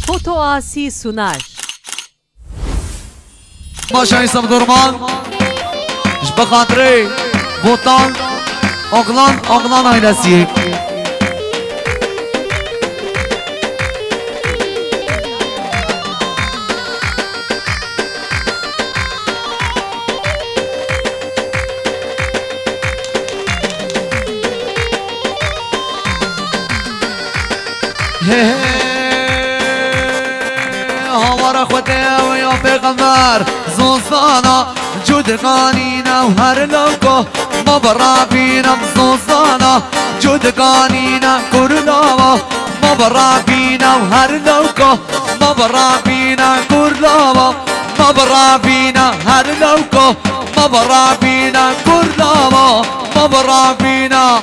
Foto Asi sunar. باشه ایسم درمان اش بخاطره بوتان اغلان آیلسیه هوار خوده و یا پیغمبر زوزانا جودگانینا و هر لوکو ما برا بینم زوزانا جودگانینا کرلاوا ما برا بینم هر لوکو ما برا بینا کرلاوا ما برا بینا هر لوکو ما برا بینا کرلاوا ما برا بینا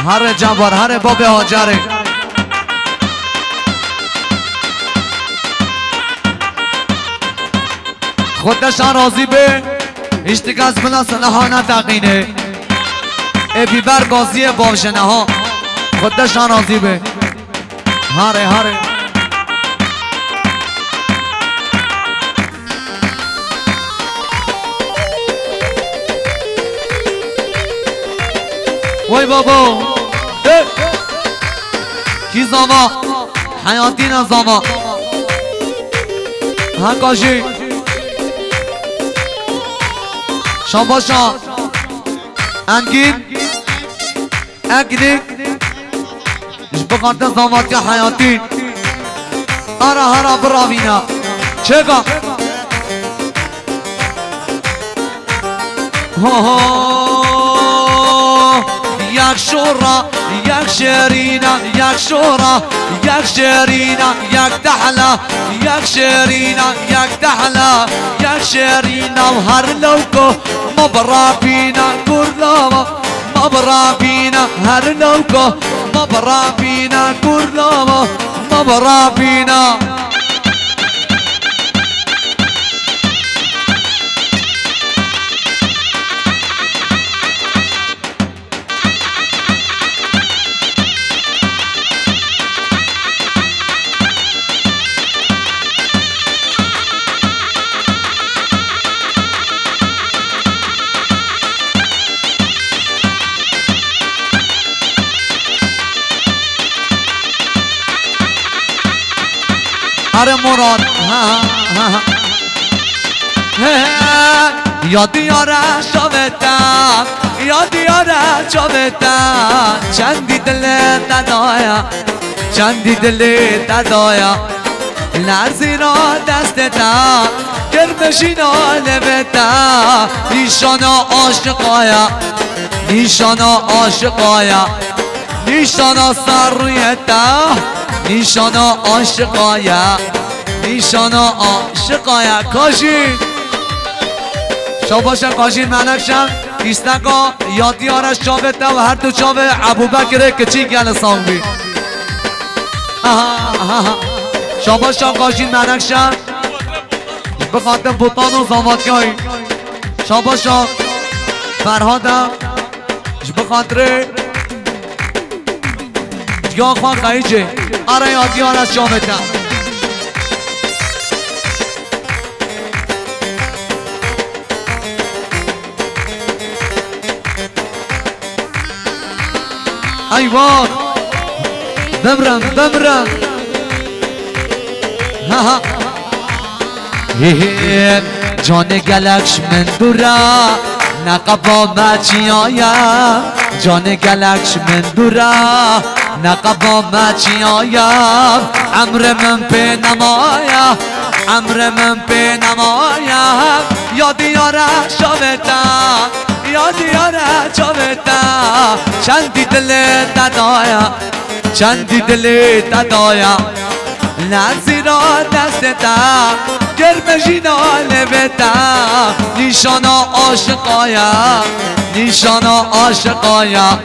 هر جبار هر باب هاجره خودشان راضی به اشتکاز بلا سنها نتقینه ای بیبر گازی باشنه ها خودشان راضی به هاره وای بابا کی زاما حیاتی نزاما هنگاشی شاباشا انگین اگدی اش بخاطر زامات حیاتی هرا براوینا چگا یک شورا یک شیرینا یک شورا یک شیرینا یک دحلا یک شیرینا یک دحلا یک شیرینا و هر لوکو ما برا بینا کرلاوا ما برا بینا هر لوکو ما برا بینا کرلاوا ما برا بینا آره مراد یا دیاره شاوتم یا دیاره شاوتم چندی دل ددایا چندی دل ددایا لرزی را دستتا گرمشینا لبتا نیشانا عاشقایا نیشانا عاشقایا نیشانا سر رویتا نیشانا عاشقایا نیشانا عاشقایا کاشین شاباشن کاشین منکشن ایستگاه یادی آرش چاوته و هر دو چاوه ابوبکر کچی گل سانگی شاباشن کاشین منکشن بخاطر بوتان و زاماتی هایی شاباشن فرهادم بخاطر یا خواه قایجه آره یادی آرش چاوته ایوان بمرم جان گلکش من دورا نقبا مچی آیا جان گلکش من دورا نقبا مچی آیا امر من پی نمایا امر من پی نمایا یادی آره شاوتا یادی آره شاوتا چندی دل ددایا چندی دل ددایا لرزی را دستتا گرمشینا لبتا نیشانا عاشقایا نیشانا عاشقایا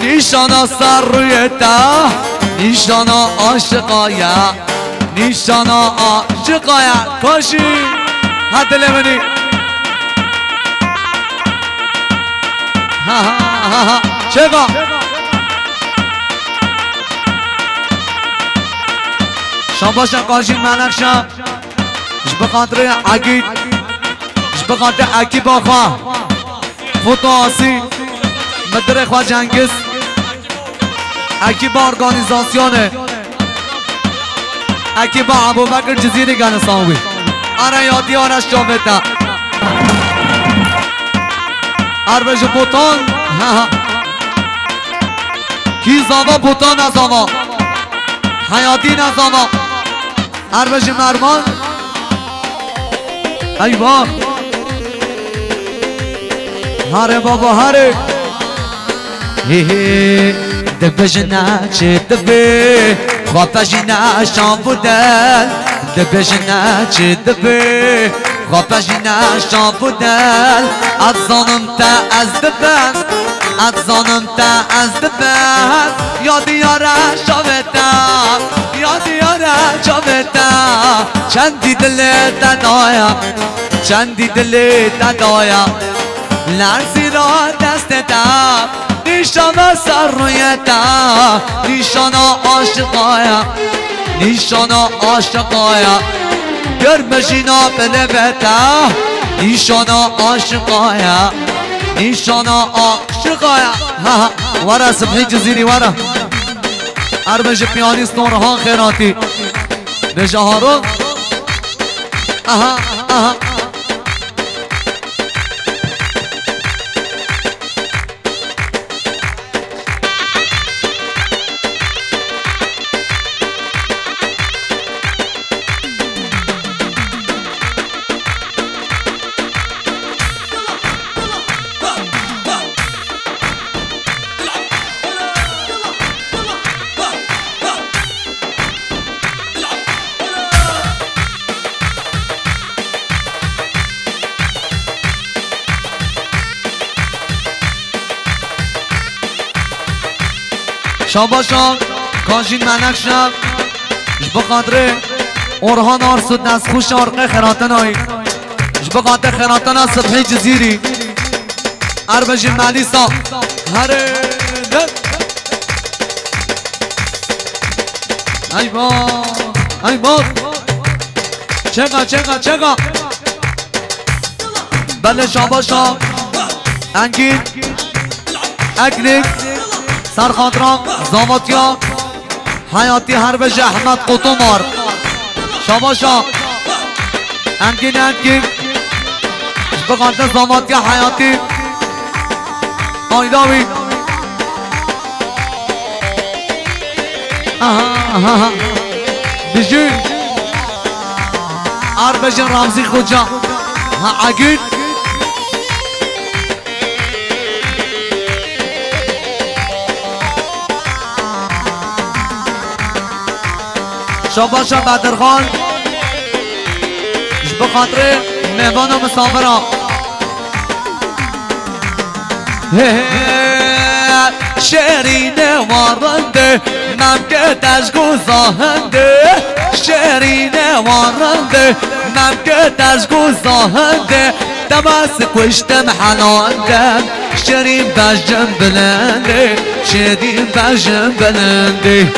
نیشانا سر رویتا نیشانا عاشقایا نیشانا عاشقایا کاشی حد لمنی شاباشا قاجین منکشا اش بخاطر عقید اش بخاطر عقی باخوا فوتو آسی مدر خواه جنگز عقی با ارگانیزاسیونه عقی با ابوبکر جزیره گنسانوی آره یادی آرش جاوتا اربج بوتان کی زاوا بوتان نزاوا حیاتی نزاوا اربج مرمان ای با هره بابا هره دبج نچه دبه خوابش نشان بودن دبج نچه دبه خوابش نشان بودن از زانم تا از دبن از زانم تا از دبن یادی یاره شاوتم یادی یاره شاوتم چندی دل ددایم چندی دل ددایم لرزی را دستتم نیشان سر رویتم نیشان عاشقایم نیشان عاشقایم گرمشینا بلبتم نیشان عاشقایم نیشان عاشقایم ورا سبحی جزیری ورا اربج پیانیست نورهان خیراتی بجا هارون اها اها شاباشان کانشین منکشم اش بخاطر اورهان آرسود نسخوش آرقه خیراتن هایی اش بخاطر خیراتن ها صبحی جزیری اربج ملیسا هره ای با ای با چگا چگا چگا بله شاباشان انگین اکنیک سرخاطران زاماتیا حیاتی حربج احمد قطومار شاباشا انگین انگین بقاطع زاماتیا حیاتی آیداوی بجی حربج رمزی خوجا عگید شاباشا بدرخان اش بخاطر مهمان و مسافران شیرین وارنده ممکتش گذاهنده شیرین وارنده ممکتش گذاهنده دماس کشتم حلاندم شیرین بجم بلنده شیرین بجم بلنده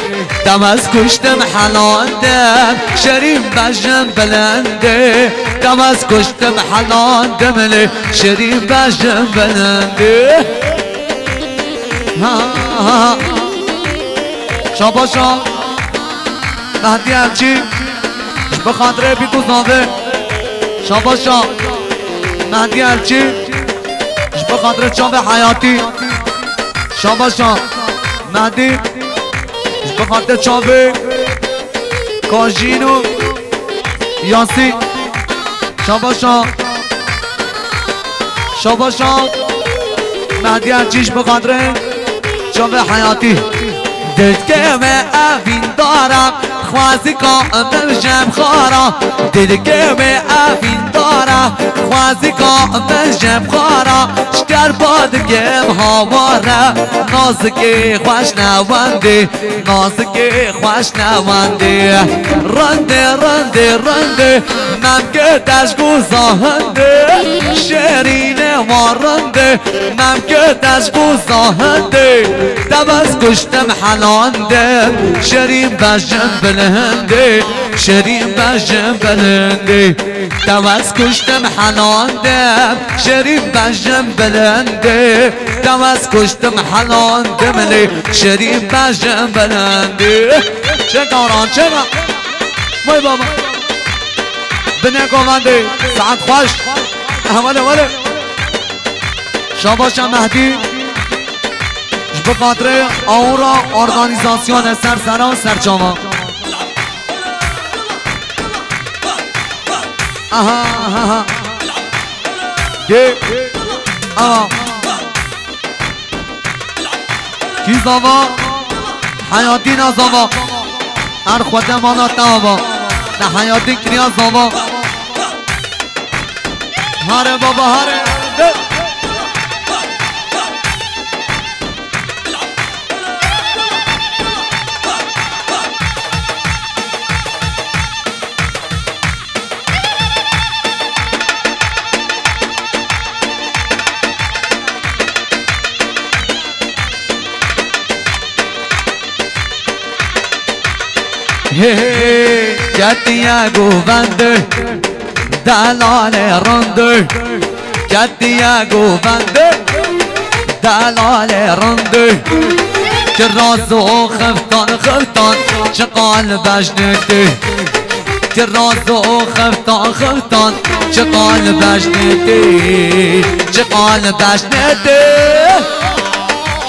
دماس کشتم حلاندم شیرین بجم بلنده دماس کشتم حلاندم شیرین بجم بلنده شاباشا مهدی همچی بخاطر بیتو زاوه شاباشا مهدی همچی بخاطر چاوه حیاتی شاباشا مهدی بخاطر چاوه کاجینو یاسی شاباشا شاباشا مهدی همچیش بخاطر چاوه حیاتی دلگم اوین دارم خوازی کامل جم خارا دلگم اوین دارم خارا خوازی که بجم خارا شکر بادگم هاوارا نازکی خوش نوانده نازکی خوش نوانده رنده رنده رنده ممکتش گوزاهنده شیرینه وارنده ممکتش گوزاهنده دبز کشتم حلانده شیرین بجم بلنده شیرین بجم بلنده دبز کشتم حلانده شیرین بجم بلنده دبز کشتم حلانده ملی شیرین بجم بلنده چه کاران چه مای بابا بنه گوانده ساعت خوش اوله وله شاباش مهدی به خاطر اورا ارگانیزاسیون سرسران سرچاما آها آها ده آها کی زاوا حیاتی نزاوا هر خود مانا تاوا نه حیاتی کنیا زاوا هره بابا هره کتیا گوونده دلال رنده کتیا گوونده دلال رنده که راز و خفتان خفتان چه قلبش نده که راز و خفتان خفتان چه قلبش نده چه قلبش نده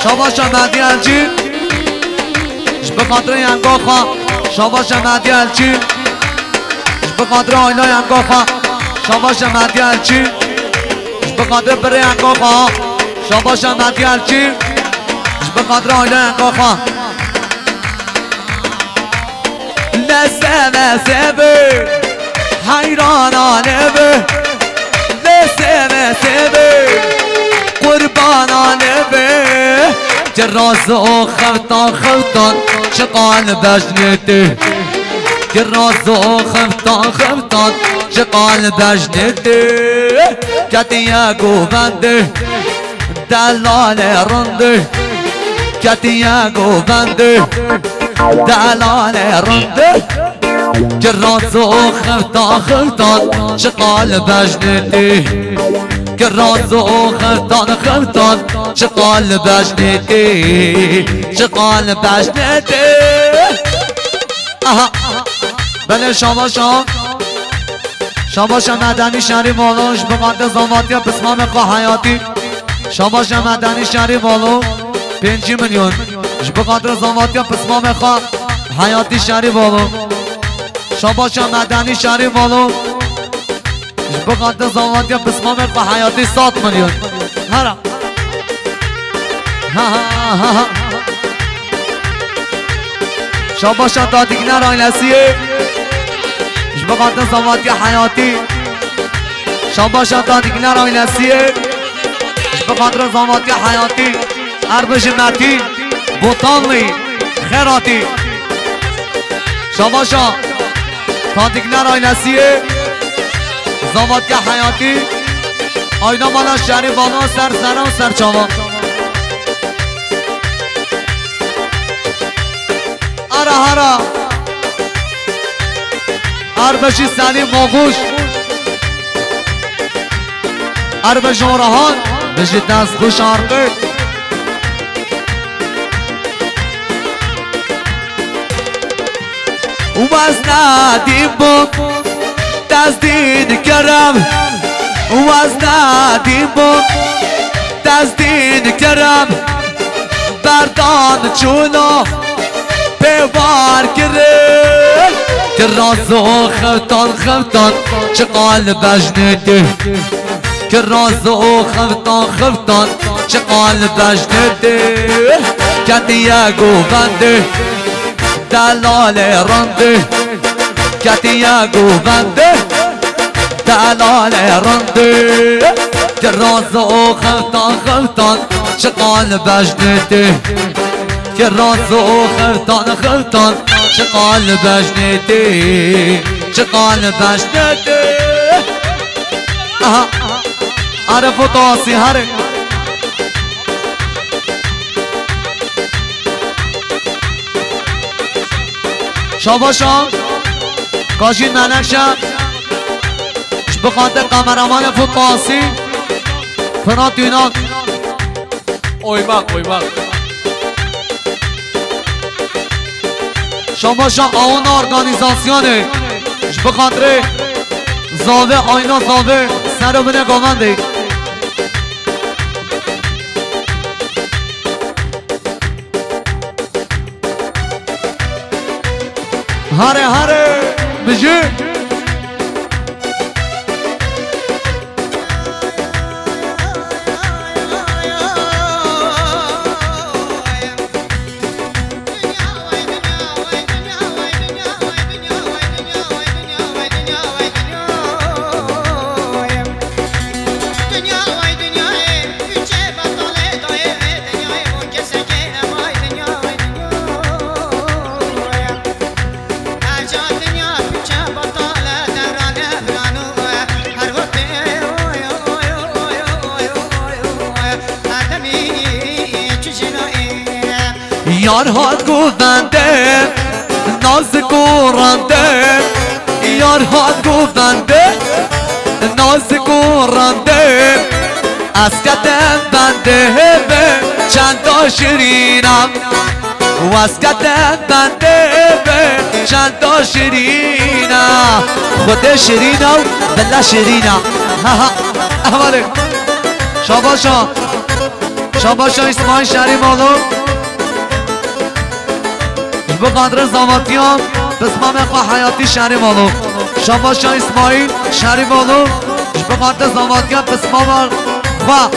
شاباش مهدی الچی به خاطر ینگا خواه شاباش مهدی الچی به خاطر آینا ینگا خواه شاباش مهدی الچی به خاطر بره ینگا خواه شاباش مهدی الچی به خاطر آینا ینگا خواه لسه لسه به حیرانانه به لسه لسه به قربانانه به که راز و خفتان خفتان چه قلبش نده که راز و خفتان خفتان چه قلبش نده کتیا گوونده دلال رنده کتیا گوونده دلال رنده که راز و خفتان خفتان چه قلبش نده که راز و خفتان خفتان چه قلبش نده چه قلبش نده آها بله شاباشا شاباشا مدنی شهری والوش به قدر زاماتی بسمام خواه حیاتی شاباشا مدنی شهری والو 5 میلیون به قدر زاماتی بسمام خواه حیاتی شهری والو شاباشا مدنی شهری والو به قدر زاماتی بسمام خواه حیاتی 100 میلیون هرا شاباشا دادگنر آینسیه به قدر زاماتی حیاتی شاباشا دادگنر آینسیه به قدر زاماتی حیاتی اربش متی بوتانلی خیراتی شاباشا دادگنر آینسیه زاماتی حیاتی آینا مالا شهری بالا سر سران سر چاوا هرا هرا اربشی سلیم ماغوش اربش اورهان بشی دست خوش آرقه و از ندیم با تزدین کرم و از ندیم با تزدین کرم بردان چونا پیوار کرد که راز و خفتان خفتان چه قلبش نده که راز و خفتان خفتان چه قلبش نده کتیا گوونده دلال رنده کتیا گوونده دلال رندی راز و خلطان خلطان چقال بجنتی که راز و خلطان چقال بجنتی چقال بجنتی عرف و طاسی هره شاباشا کاشین منکشم بخاطر قمرمان فوتباسی فنات دینات oymak شاباشا آون ارگانیزاسیونه بخاطر زاوه آینا زاوه سر بینه گامنده هره بجی یار هات گوونده ناز گورنده یار هات گوونده ناز گورنده از کتم بنده به چند شیرینم و از کتم بنده به چند شیرینم خود شیرینم بلا شیرینم اوله شاباشا اسماعیل شریف آلو بقدر زواتیام بسمام خواه حیاتی شریف آلو شاباشا اسماعیل شریف آلو بقدر زواتیام بسمام خواه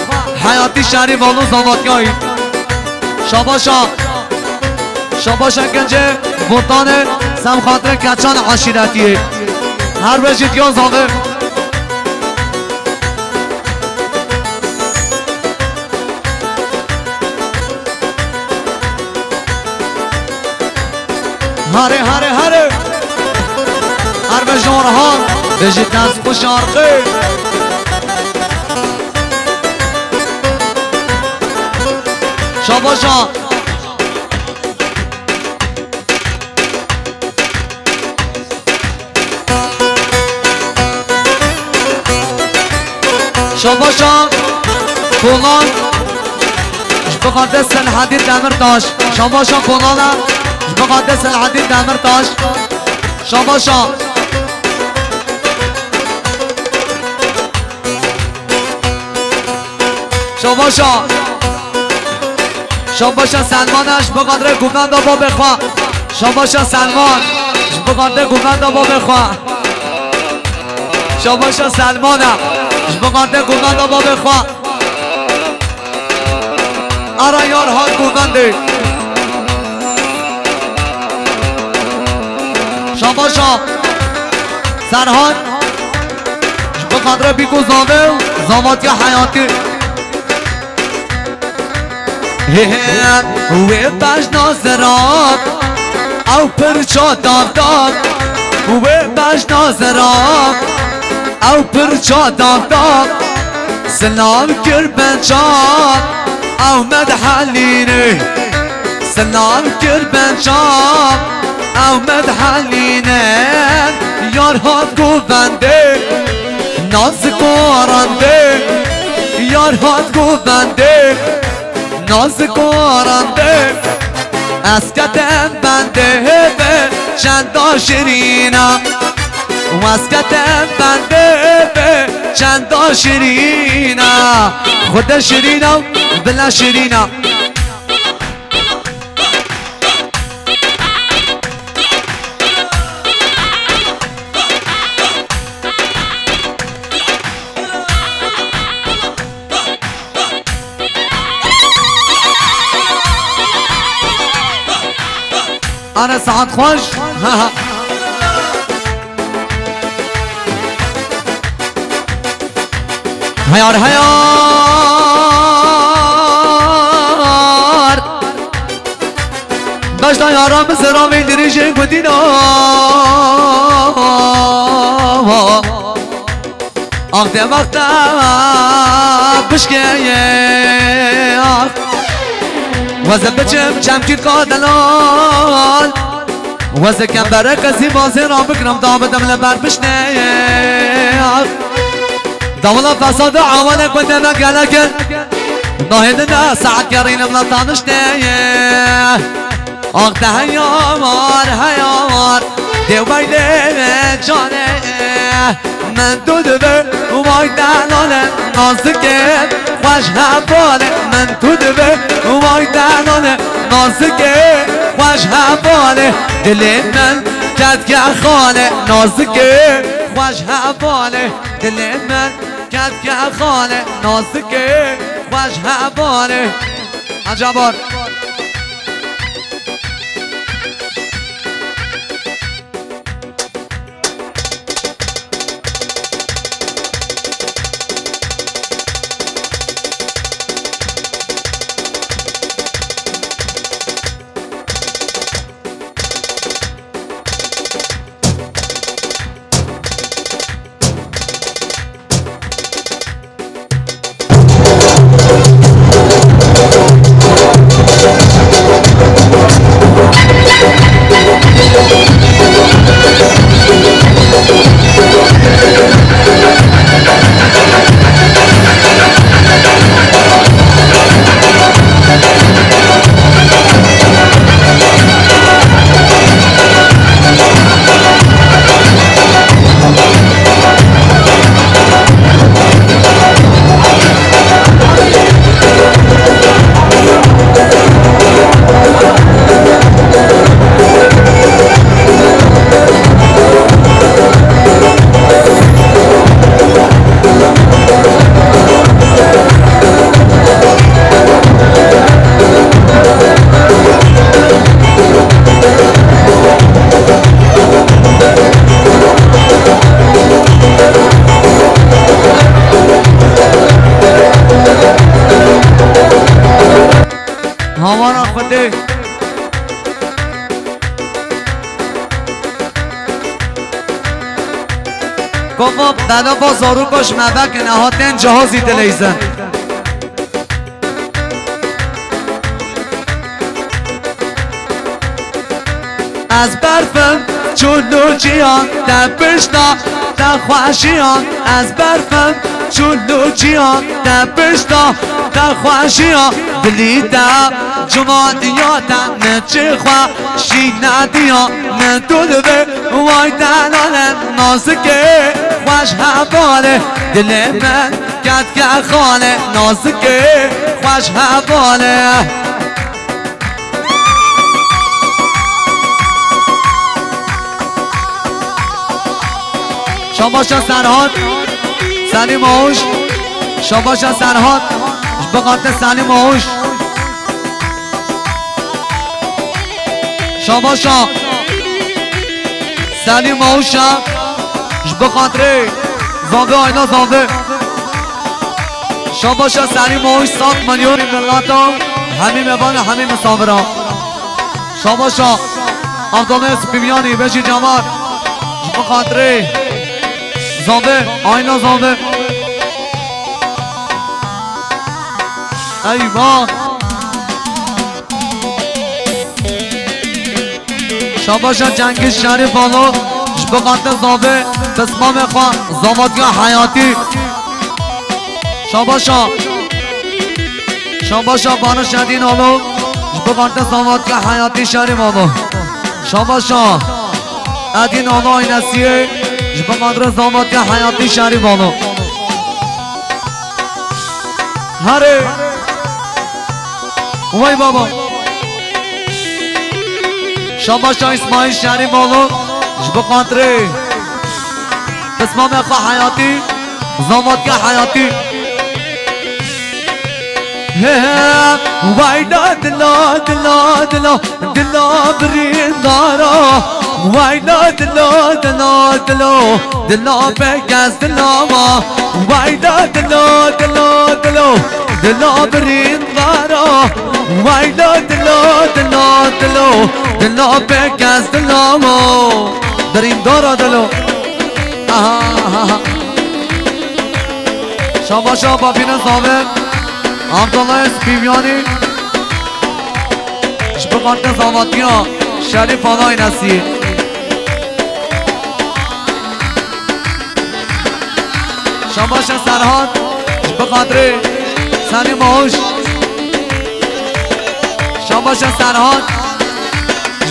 حیاتی شریف آلو زواتیایی شاباشا گنجه بوتانه سم خاطر کچان عشیرتیه هر بجید یا زاوه هره هر به جورهان بجید دست خوش آرقه شاباشا پولان بقدس الحديد دمرتاش شاباشا پولانا بقدس الحديد دمرتاش شاباشا سلمانش بقدر گوگند آبا بخوا شاباشا سلمان بقدر گوگند آبا بخوا شاباشا سلمانم بقدر گوگند آبا بخوا آرا یار ها گوگنده شاباشا سرحان بقدر بیگو زاوه زاماتی حیاتی و بش نازرات او پرچا داداد و بش نازرات او پرچا داداد سلام کر بنچان او مدحلینه سلام کر بنچان او مدحلینه یار هات گوونده ناز گورنده یار هات گوونده ناز گورنده از کتن بنده به چند شیرینم و از کتن بنده به چند شیرینم خود شیرینم بلا شیرینم أنا سعد خوش هيار هيار باشتا یارم سرا می دریشه گدینا آخته وقتا بشکه وزه بچم چمکید قادلال وزه کم برای کسی بازی را بکنم دامدم لبر بشنه داملا فساد عوانه کنده مگلکن ناهدنا ساعت کرینم لطانشنه آخته هیامار دیو بایده جانه من دو دبه وای دلانه نازکه خوش حواله من تو دبه وای دلانه نازکه خوش حواله دل من کد که خاله نازکه خوش حواله دل من کد که خاله نازکه خوش حواله عجبار हमारा फतेह گفت دادا با زارو کش مبک نهاتن جهازی دلیزن از برفم چون جیان در پشتا در خوشیان از برفم چون جیان در پشتا در خوشیان بلیدم جماعیاتم نچه خوشی ندیان ندوده وای دلالم نازکه خوش حواله دل من کد که خاله نازکه خوش حواله شاباشا سرحاد سلیم آوش شاباشا سرحاد بقاطع سلیم آوش شاباشا سلیم آوشا بقاطع زنده آینا زنده شاباشا سلیم آوش 100 میلیون ملتا همین مبان همین مسافران شاباشا عبدالناصر بیبیانی بشی جمال بقاطع زنده آینا زنده ایوان شاباشا جنگیز شریف آلو بقاطع زنده بسمام خواه زمادگاه حیاتی شاباشا شاباشا بانو شدین آلو بقاطع زمادگاه حیاتی شریف آلو شاباشا ادین آلو اینسیه بقدر زامادگاه حیاتی شریف بانو هره وای بابا شاباشا اسماعیل شریف بانو بقدر بسمام اخواه حیاتی زامادگاه حیاتی وای دلا دلا دلا دلا برین دارا وایلا دلا دلا دلا دلا بگز دلا ما وایلا دلا دلا دلا دلا برین دارا وایلا دلا دلا دلا دلا بگز دلا ما درین دارا دلا شابا شابا بین زاوه عبدالله اسپیمیانی شبقات زاماتینا شریف آنای نسی شاباش سرحان بقدر سنی ماهوش شاباش سرحان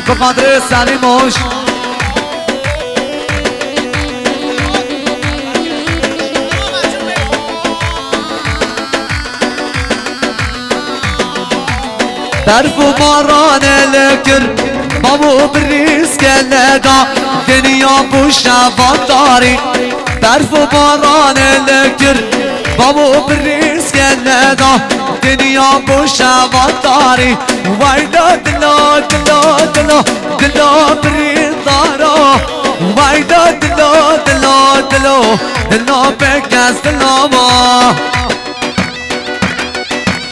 بقدر سنی ماهوش برف و باران لکر بابو بریز که لگا دنیا بو شوان داری برف و باران لکر بابو بریز که لگا دنیا بو شوان داری وایدا دلا دلا دلا دلا بریز دارا وایدا دلا دلا دلا دلا بگز دلا ما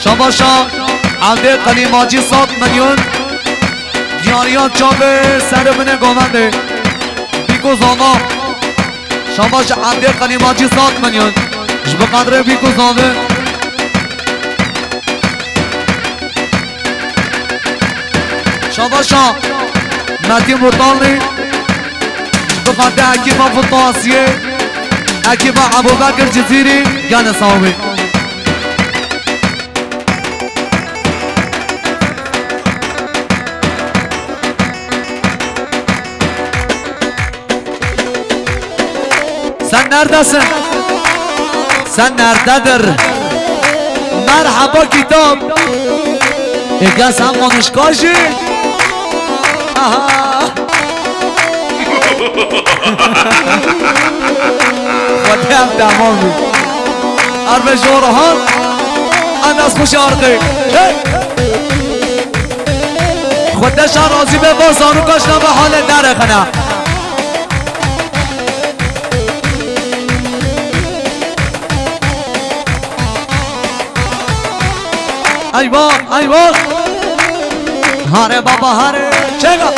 شاباشا عبده قلیماجی 100 میلیون دیاریان چابه سر بنه گوونده بیکو زاما شاباش عبده قلیماجی 100 میلیون بقدر بیکو زاوه شاباشا مدی مطالنی بقدر حکیما فطاسیه حکیما ابوبکر جزیری گن صاحبه sen neredesin? Sen nerededir? Merhaba kitap. Gel sen konuşkaşı. Vatiyem tamam mı? Arbe Jorhan Anas خوش آرقی خودش راضی به بازارو کاشنا به حال در خنا ایوا ایوا هاره بابا هاره چگا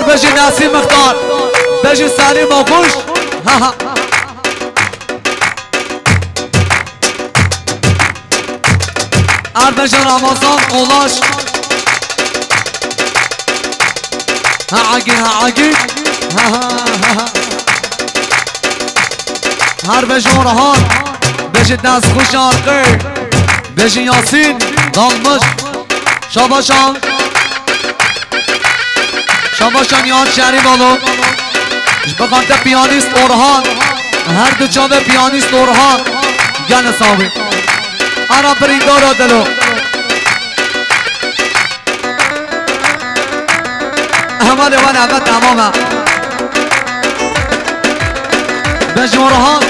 بجی نسیم مختار بجی سلیم آگوش بجی رمضان اولاش عگین عگین هر بجی مرهان بجی دست خوش آرقی بجی یاسین دالمش شاباشان شاباشان یاد شریف آلو بقامت پیانیست اورهان هر دو چاوه پیانیست اورهان گن صاحبی آرا پریدارا دلو احمد و نعمت تمامه بجورهان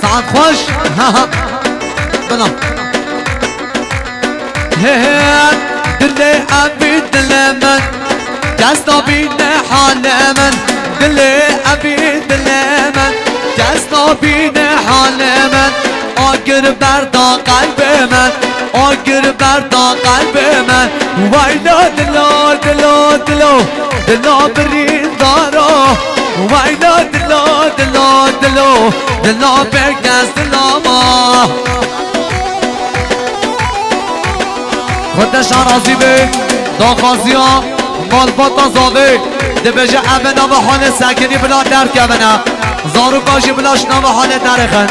سعد خوش بنا دلي أبي دل من جسنا بينا حال من دلي أبي دل من جسنا بينا حال من آگر بردا قلب من آگر بردا قلب من وایلا دلا دلا دلا دلا برین دارا وایلا دلا دلا دلا دلا برگز دلا ما خودش راضی به داخازی ها مالباتا زاوه ده بجه اوه نام حال سکنی بلا درک اوه زارو کاشی بلاش نام حال درخن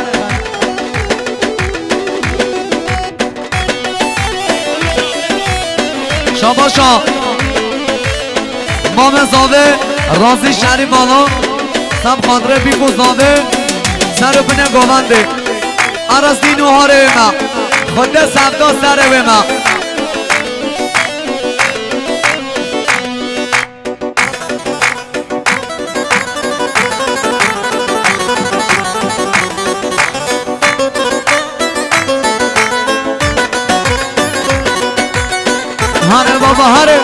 شاباشا مام زاوه رازی شریف آلا سب خاندره بیگو زاوه سر بنه گوانده عرص دینو هاره ما خود سبدا سر ما هره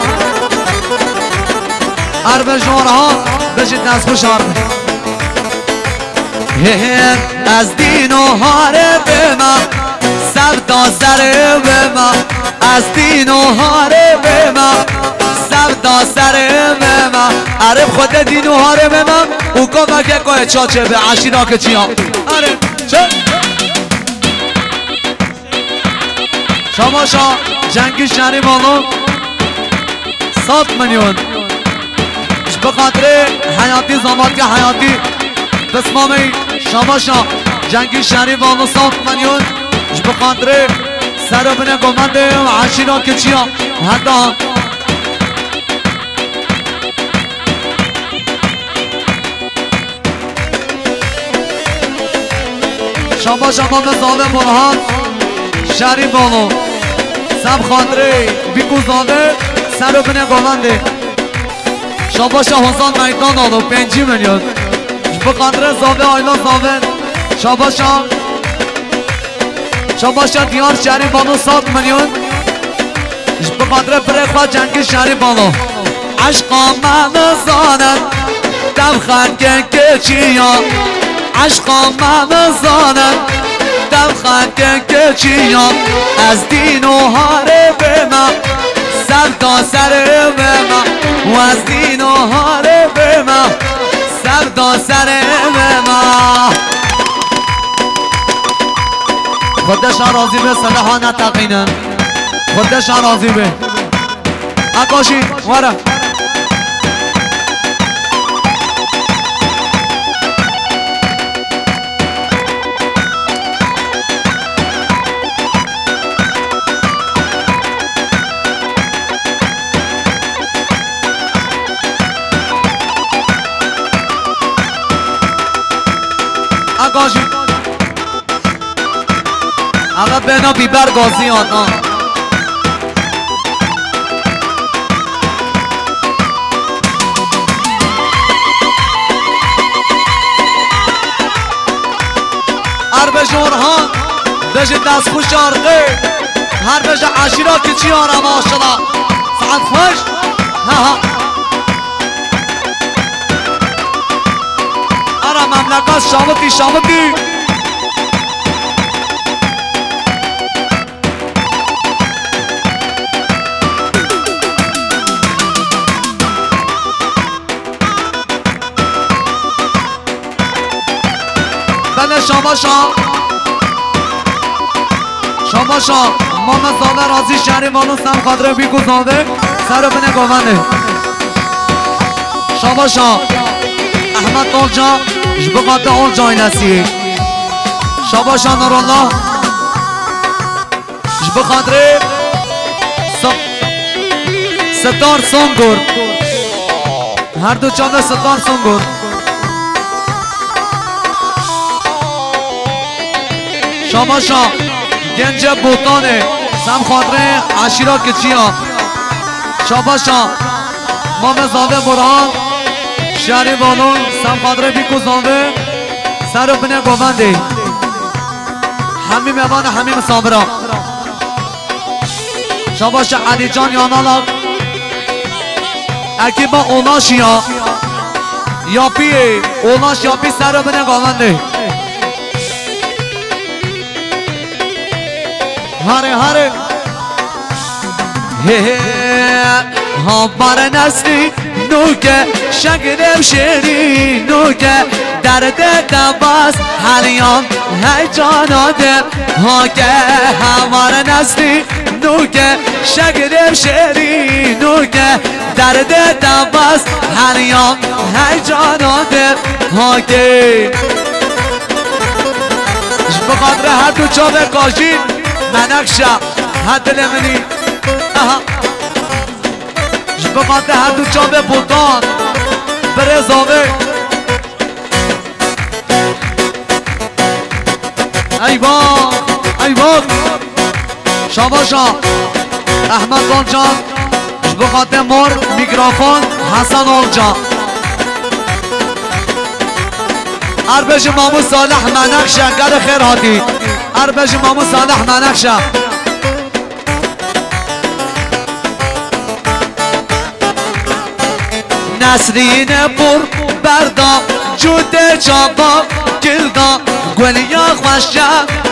عرب جورها بجد ناس خوش عرب از دین و حارب ما سب تا سر ما از دین و حارب ما سب تا سر ما عرب خود دین و حارب ما او کمک که چاچه به عشیرا که چی ها عرب چه شما شا جنگی شهری بالو 100 میلیون به خاطر حیاتی زامات که حیاتی بسمامی شما شا جنگی شهری بالو 100 میلیون به خاطر سر و بنه گمنده و عشیرا که چی ها حتی شما شما مزاوه برهان شهری بالو سب خاطره بیگوزاده سر و بنه گمنده شما شا حسان میدان آلو 5 میلیون به خاطر زاوه آیلان زاوه شما شا دیار شهری بالو 100 میلیون به خاطر پرخوا جنگی شهری بالو عشقا من زانم دم خنگه که چیا عشقا من زانم دم خنگه که چیا از دین و حارب ما سر تا سر ما و از دین و حارب ما سر تا سر ما خودشان راضی به صلاحا نتقینن خودشان راضی به اکاشی وره اکاشی آقا بنا بیبر گازی آنا عرب جورهان بجه دست خوش آرقه هر بجه عشیرا که چی آرم آشلا ساعت خوش ها ارا مملکت شامتی شما شا ما مزاوه رازی شهری مانو سم خاطره بیگوزاده سر بنه گوانده شما شا احمد اولجا جبقات اولجا اینسی شما شا نورالله جبقاتره ستار سونگور هر دو چانده ستار سونگور شما شا گنج بوتانه سم خاطره عشیرا که چیا شما شا ما مزاوه بران شهری بالون سم خاطره بیکوزانده سر و بنه گوونده همین میوان همین صابرا شما شا علی جان یانالا اکی با اوناش یا پیه اوناش یا پی سر و بنه گوونده هره ها بار نسلی نوکه شگرم شیری نوکه درد دباس حالیان هی جاناده ها که همار نسلی نوکه شگرم شیری نوکه درد دباس حالیان هی جاناده ها که بخاطر هر دو چاوه کاشین منکشا هدل منی بخاطر هر دو چاوه بودان برزاوه ایوان شاباشا احمد آنجان بخاطر مور میکروفون حسن آنجان اربش مامو صالح منکشا گر خیر هاتی اربش مامو صالح منکشا نسرین پر بردا جوده چابا گلدا گلیا خوشا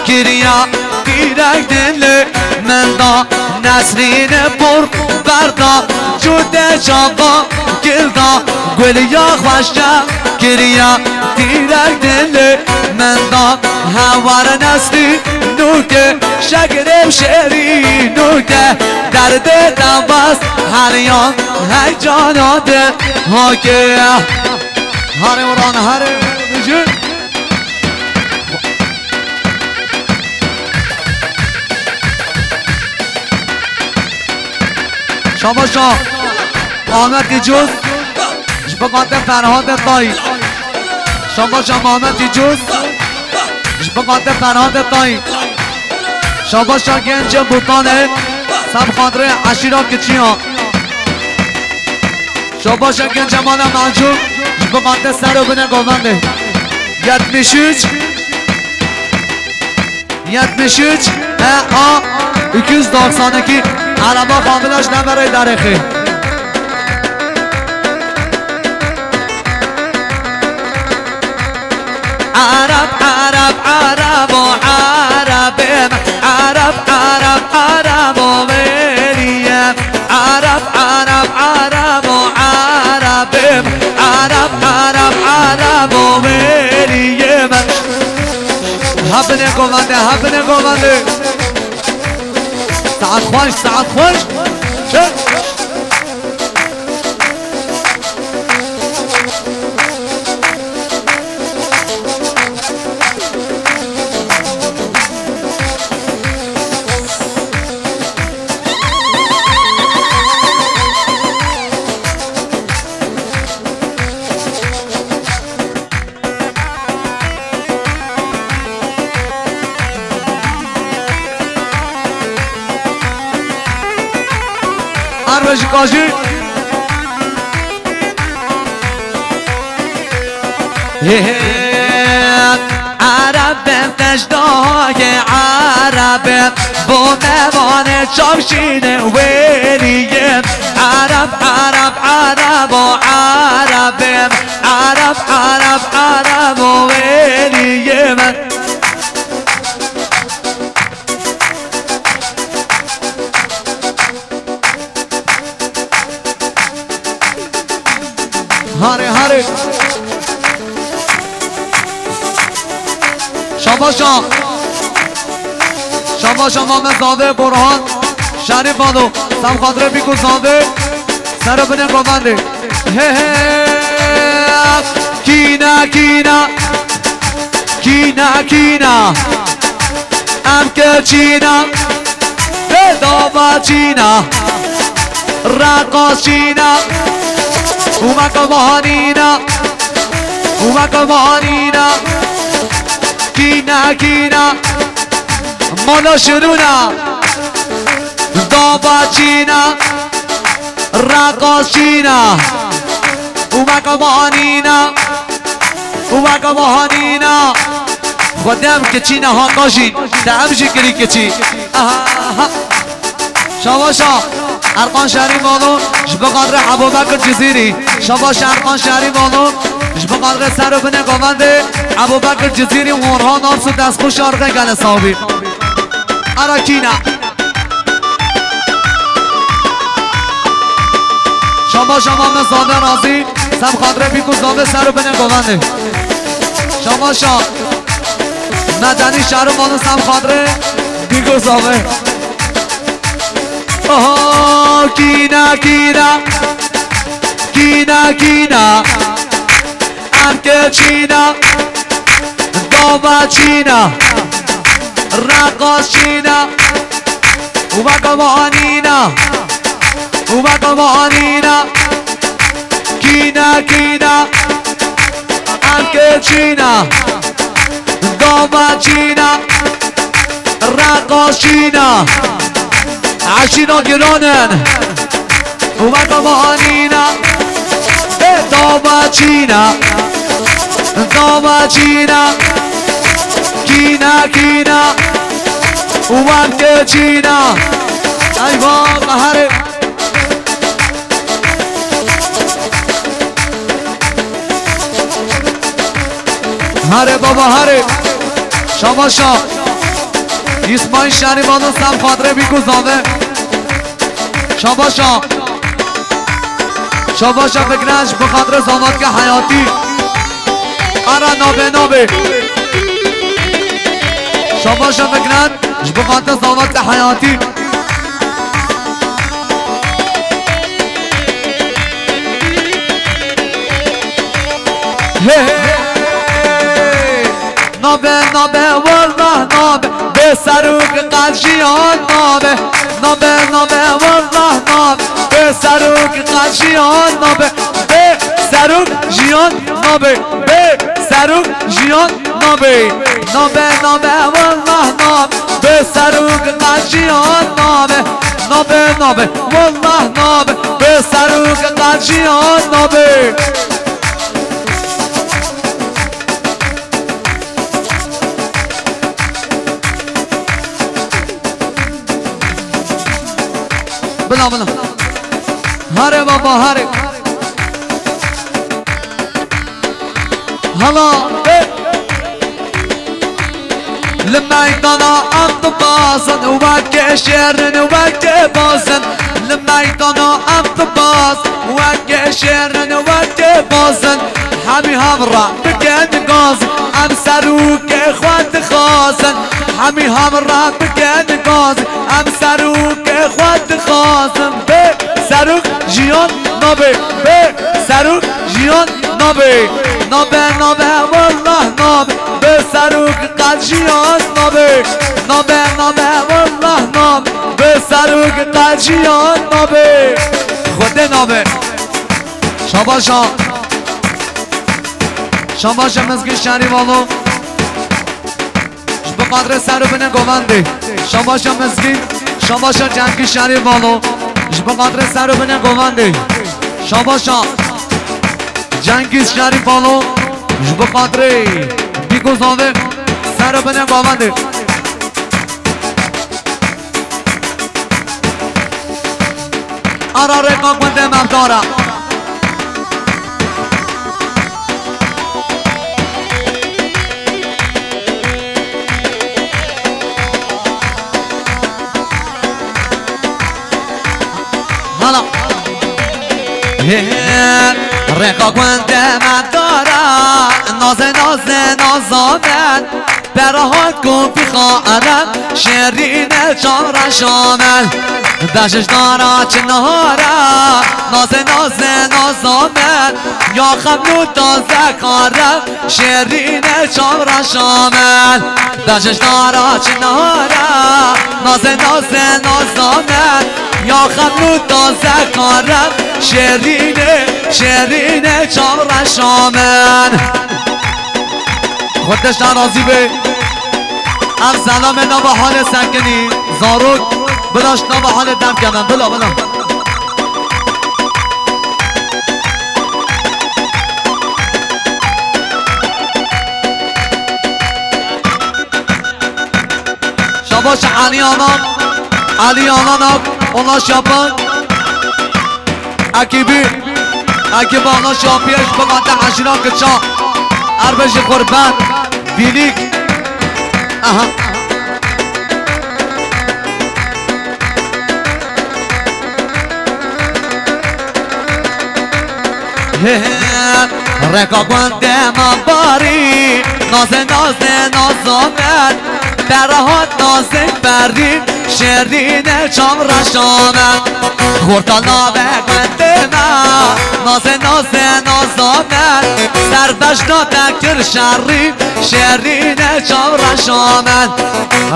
کریا دیرک دل من دا نسرین پر بردا جوده چابا گلدا گلیا خوشا کریا دیرک دل من دا هوار نسلی نوکه شکرم شری نوکه درد دنباز هریان هی جاناده هاکه هره وران هره بجون شما شا آمد که جز بقاطع فرهاد طایی شما شا آمد که جز بقاطع فرهاد طایی شما شا گنج بوتانه سب خاطر عشیرا کچی ها شما شا گنج مالا منجوم بقاطع سر و بنه گوونده 73 292 araba kandırış nebere idareki Arab Arab Arab o Arabim Arab Arab Arab o veriyem Arab Arab Arab o Arabim Arab Arab Arab o veriyem Habne komande ساعت خوش چه Arveci kaşı Arabim tecdaki Arabim Bu mevane çavşine veriyim Arab Arab Arab o Arabim Arab Arab Arab o veriyim هاره شما محمد زاده برهان شریف بادو سم خاطره بیکو زاده سر بنه گوونده کینا ام که چینا داوا چینا رقاص چینا اومک مانینا کینا مالا شرونا دابا چینا رقاص چینا اومک مانینا خودم که چینا ها کاشید دمشی کری که چی شما ارقان شهری مالون بقدر ابوبکر جزیری شباش ارقان شهری مالون بقدر سر و بنه گوونده ابوبکر جزیری ورها نارسو دستخوش آرقه گل صحابی اراکینا شما من زاده رازی سم خاطره بیکو زاده سر و بنه گوونده شما مدنی شهر مالون سم خاطره بیکو زاده کینا ام که چینا داوا چینا رقاص چینا اومک مانینا کینا ام که چینا داوا چینا رقاص چینا عشینا گرانن اومک مانینا داوا چینا کینا اومک چینا ای با قهر هره بابا هره شاباشا اسمای شریبانو سم خاطره بیگوزاوه شاباشا شاباشا فکرش بخاطر زامات که حیاتی آره نابه نابه شاباشا فکرش بخاطر زامات که حیاتی نابه نابه والله نابه به سروک قلشیان نابه نابه نابه والله نابه به سروک قلشیان نابه به سروک جیان نابه به سروک جیان نابه نابه نابه والله نابه به سروک قلشیان نابه نابه نابه والله نابه به سروک قلشیان نابه بلا بلا هره بابا هره هلا لما يطلع الطباصن وبكي شيرن وبكي باسن لما يطلع الطباص وبكي شيرن وبكي باسن حمي همرا بكين قاص ام سروك اخوات خاصن حمي همرا بكين قاص ام سروك اخوات خاصن به سروك جيان نابه به سروك جيان نابه نابه نابه والله نابه به سروك قد جيان نابه نابه نابه والله نابه به سروك قد جيان نابه خود نابه شاباشا شاباشا مزگی شری والو بقدر سر بنه گوانده شاباشا مزگی شاباشا جنگی شری والو بقدر سر بنه گوانده شاباشا جنگی شری والو بقدر بیگوزاوه سر بنه گوانده آراره کاک بنده مبدارا هلا رقا گنده من دارم ناز نازامن براهات کن بی خواهرم شیرین چار شامل دشش دارا چه نهارم ناز نازامن یا خمنو تازه کارم شیرین چار شامل دشش دارا چه نهارم ناز نازامن یا خمنو تازه کارم شیرین چار شامن خودش نرازی به ام سلام نابا حال سنگنی زاروک بداش نابا حال دم کردن بلا بلا شاباش علی آنان اونا شابان اکی با اونا شابیش بگانده عشیران کچان اربش قربان بیلیک اها رکا گنده من باری نازامد برهات نازک بردیم شیرین چام رشامد خورتا ناوه گنده من نازامد سربشتا تکر شریم شیرین چام رشامد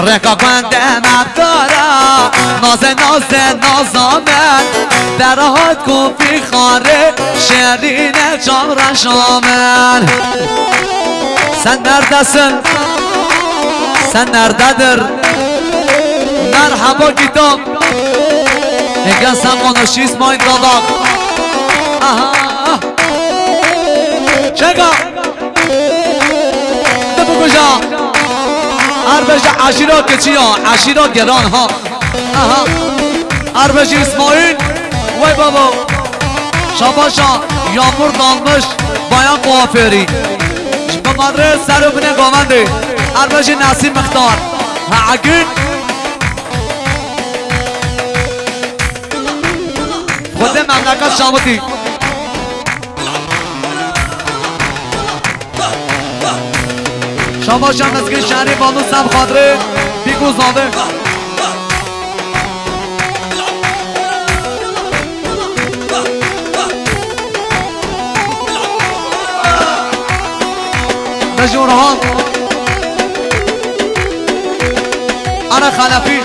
رکا گنده من دارم نازامد برهات کفی خاره شیرین چام رشامد sen neredesin? Sen nerededir? Merhaba kitap. Egen sen konuş İsmail Dadak. Aha. Çeka. De bu kuca. Arbeşe aşira keçiya. Aşira geran ha. Aha. Arbeşe İsmail. Vay baba. Şabaşa. Yağmur dalmış. Bayan kuaförü. مادر سر و بنه گامنده ارباج نسیم مختار عقل خود مملکت شاموتی شما شام نزگی شهری بالو سم خاطره بیگوز نامه نجورهان انا خلفی